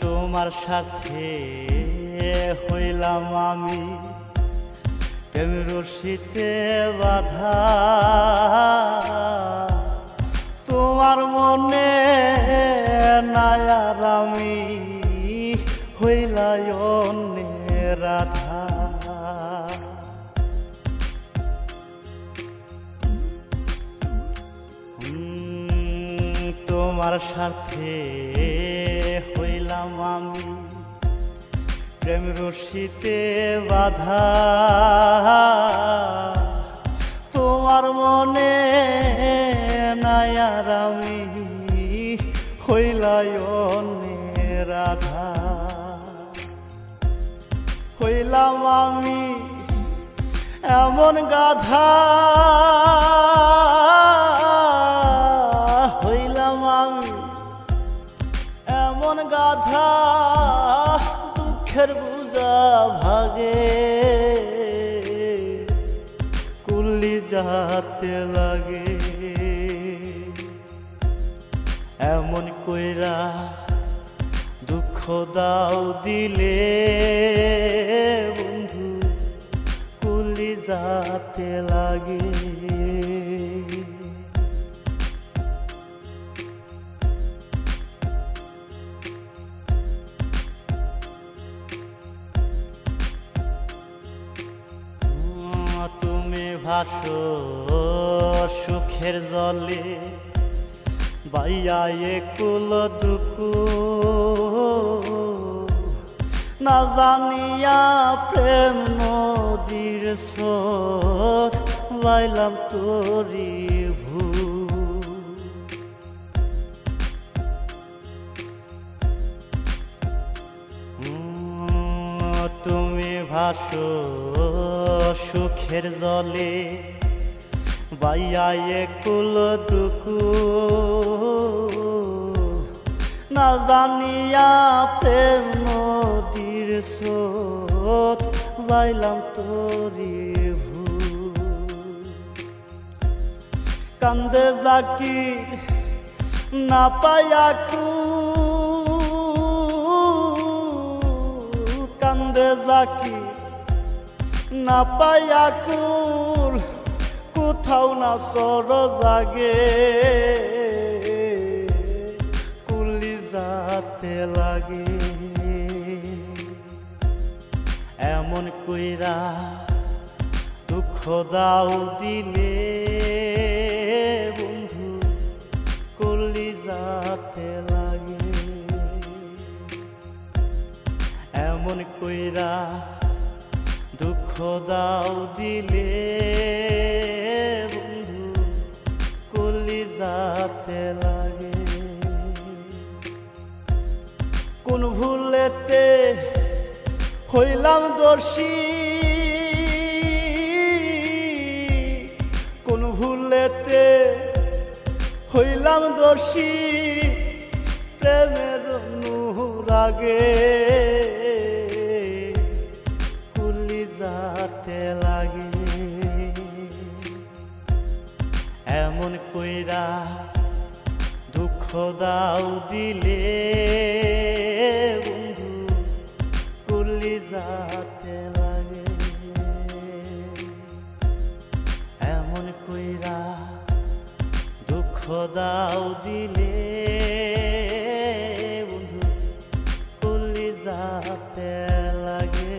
তোমার সাথে হইলাম আমি প্রেম রশিতে বাঁধা, তোমার মনে নাই আর আমি হইলাই অন্যের রাধা। তোমার সাথে হইলাম আমি প্রেম রশিতে বাঁধা, তোমার মনে নাই আর আমি হইলাই অন্যের রাধা। হইলাম আমি এমন গাধা, হইলাম আমি এমন গাধা, দুঃখের বুঝা ভাগে কুল্লি যাতে লাগে। এমন কইরা দুঃখ দাও দিলে বন্ধু কুল্লি যাতে লাগে। তুমি ভাসো সুখের জলে বাইয়া একুল দুকু, না জানিয়া প্রেম নদীর স্রোত বাইলাম তোরি ভূ। তুমি ভাসো সুখের জলে বাইয়া একুল দুকু, না জানিয়া প্রেম নদীর স্রোত বাইলাম তোরি ভূ। কান্দে জাকির না পায়া কুল, কান্দে জাকির না পায়া কুল, কোথাও না সর জাগে কুল্লি যাতে লাগে। এমন কইরা দুঃখ দাও দিলে বন্ধু কুল্লি যাতে লাগে। এমন কইরা দুঃখ দাও দিলে বন্ধু কুল্লি যাতে লাগে। কোন ভুলেতে হইলাম দোষী, কোন ভুলেতে হইলাম দোষী, প্রেমের অনুরাগে কুল্লি যাতে লাগে। এমন কইরা দুঃখ দাও দিলে বন্ধু কুল্লি যাতে লাগে। এমন কইরা দুঃখ দাও দিলে বন্ধু কুল্লি যাতে লাগে।